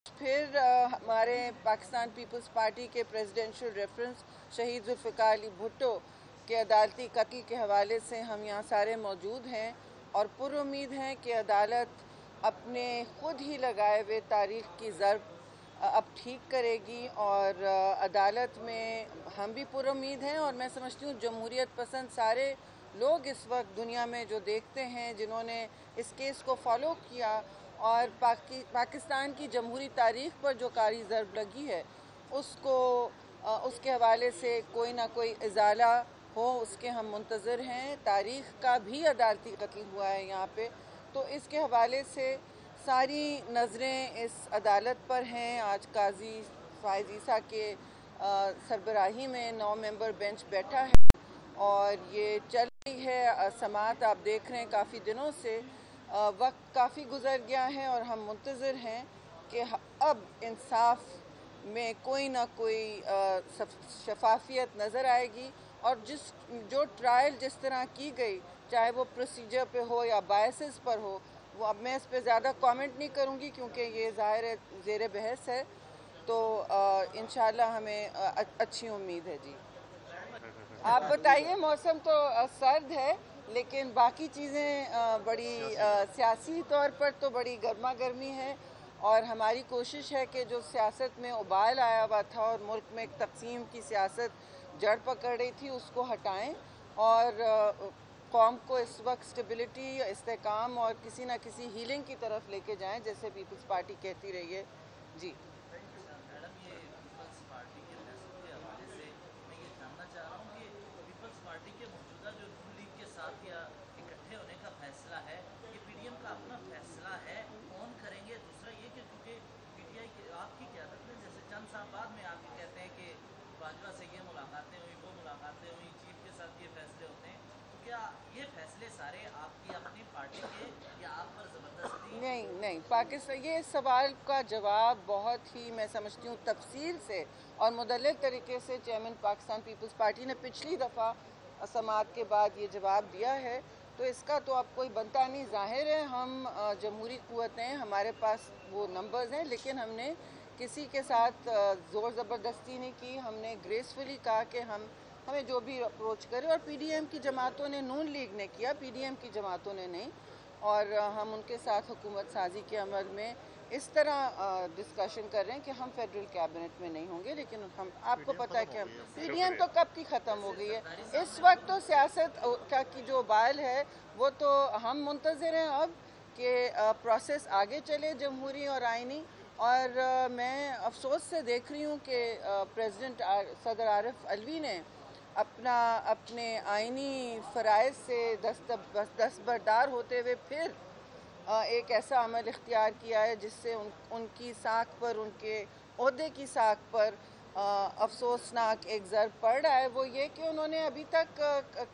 پھر ہمارے Pakistan Peoples party کے پریزیڈنشل ریفرنس شہید ذوالفقار علی بھٹو کے عدالتی قتل کے حوالے سے ہم یہاں سارے موجود ہیں اور پر امید ہیں کہ عدالت اپنے خود ہی لگائے ہوئے تاریخ کی ضرب اب ٹھیک کرے گی، اور عدالت میں ہم بھی پر امید ہیں، اور میں سمجھتی ہوں جمہوریت پسند سارے لوگ اس وقت دنیا میں جو دیکھتے ہیں، جنہوں نے اس کیس کو فالو کیا اور پاکستان کی جمہوری تاریخ پر جو کاری ضرب لگی ہے اس کے حوالے سے کوئی نہ کوئی ازالہ ہو، اس کے ہم منتظر ہیں۔ تاریخ کا بھی عدالتی قتل ہوا ہے یہاں پہ، تو اس کے حوالے سے ساری نظریں اس عدالت پر ہیں۔ آج قاضی فائز عیسیٰ کے سربراہی میں 9 ممبر بینچ بیٹھا ہے اور یہ چل رہی ہے سماعت۔ آپ دیکھ رہے ہیں کافی دنوں سے وقت کافی گزر گیا ہے اور ہم منتظر ہیں کہ اب انصاف میں کوئی نہ کوئی شفافیت نظر آئے گی، اور جو ٹرائل جس طرح کی گئی، چاہے وہ پروسیجر پہ ہو یا بائسز پر ہو، وہ اب میں اس پہ زیادہ کامنٹ نہیں کروں گی کیونکہ یہ ظاہر ہے زیر بحث ہے، تو انشاءاللہ ہمیں اچھی امید ہے۔ جی آپ بتائیے، موسم تو سرد ہے لیکن باقی چیزیں بڑی سیاسی طور پر تو بڑی گرما گرمی ہے، اور ہماری کوشش ہے کہ جو سیاست میں ابال آیا ہوا تھا اور ملک میں ایک تقسیم کی سیاست جڑ پکڑ رہی تھی، اس کو ہٹائیں اور قوم کو اس وقت اسٹیبلٹی، استحکام اور کسی نہ کسی ہیلنگ کی طرف لے کے جائیں، جیسے پیپلز پارٹی کہتی رہی ہے۔ جی میڈم، یہ پیپلز پارٹی کے فیصلوں کے حوالے سے میں یہ جاننا چاہ رہا ہوں کہ پیپلز پارٹی کے موجودہ جو نون لیگ کے ساتھ یا اکٹھے ہونے کا فیصلہ ہے، یہ پی ڈی ایم کا اپنا فیصلہ ہے، کون کریں گے؟ دوسرا یہ کہ چونکہ پی ٹی آئی آپ کی قیادت میں جیسے چند سال بعد میں آپ کہتے ہیں کہ باجوہ سے یہ ملاقاتیں ہوئیں، وہ ملاقاتیں ہوئیں، چیف کے ساتھ یہ فیصلے ہوتے ہیں، تو کیا یہ فیصلے سارے آپ کی اپنی پارٹی کے یا آپ پر زبردستی؟ نہیں، پاکستان یہ سوال کا جواب بہت ہی میں سمجھتی ہوں تفصیل سے اور مدلل طریقے سے چیئرمین پاکستان پیپلز پارٹی نے پچھلی دفعہ سماعت کے بعد یہ جواب دیا ہے، تو اس کا تو اب کوئی بنتا نہیں۔ ظاہر ہے ہم جمہوری قوتیں، ہمارے پاس وہ نمبرز ہیں، لیکن ہم نے کسی کے ساتھ زور زبردستی نہیں کی، ہم نے گریسفلی کہا کہ ہمیں جو بھی اپروچ کرے، اور پی ڈی ایم کی جماعتوں نے، نون لیگ نے کیا، پی ڈی ایم کی جماعتوں نے نہیں، اور ہم ان کے ساتھ حکومت سازی کے عمل میں اس طرح ڈسکشن کر رہے ہیں کہ ہم فیڈرل کیبنٹ میں نہیں ہوں گے، لیکن آپ کو پتہ ہے کہ پی ڈی ایم تو کب کی ختم ہو گئی ہے۔ اس وقت تو سیاست کی جو بال ہے وہ تو ہم منتظر ہیں اب کہ پروسیس آگے چلے جمہوری اور آئینی، اور میں افسوس سے دیکھ رہی ہوں کہ پریزیڈنٹ صدر عارف علوی نے اپنے آئینی فرائض سے دستبردار ہوتے ہوئے پھر ایک ایسا عمل اختیار کیا ہے جس سے ان کی ساکھ پر، ان کے عہدے کی ساکھ پر افسوسناک ایک ضرب پڑ رہا ہے۔ وہ یہ کہ انہوں نے ابھی تک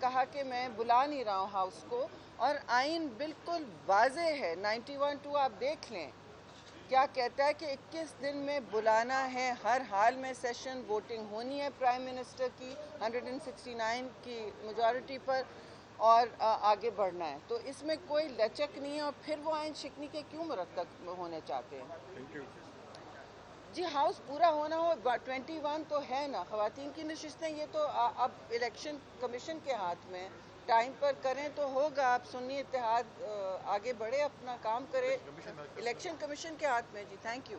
کہا کہ میں بلا نہیں رہا ہوں ہاؤس کو، اور آئین بالکل واضح ہے، 91(2) آپ دیکھ لیں کیا کہتا ہے کہ 21 دن میں بلانا ہے، ہر حال میں سیشن، ووٹنگ ہونی ہے پرائم منسٹر کی 169 کی میجورٹی پر، اور آگے بڑھنا ہے۔ تو اس میں کوئی لچک نہیں ہے، اور پھر وہ آئین شکنی کے کیوں مرتب ہونے چاہتے ہیں؟ جی ہاؤس پورا ہونا ہو، 21 تو ہے نا، خواتین کی نشستیں، یہ تو اب الیکشن کمیشن کے ہاتھ میں، ٹائم پر کریں تو ہوگا۔ آپ سنی اتحاد آگے بڑھے، اپنا کام کرے، الیکشن کمیشن کے ہاتھ میں۔ جی تھینک یو۔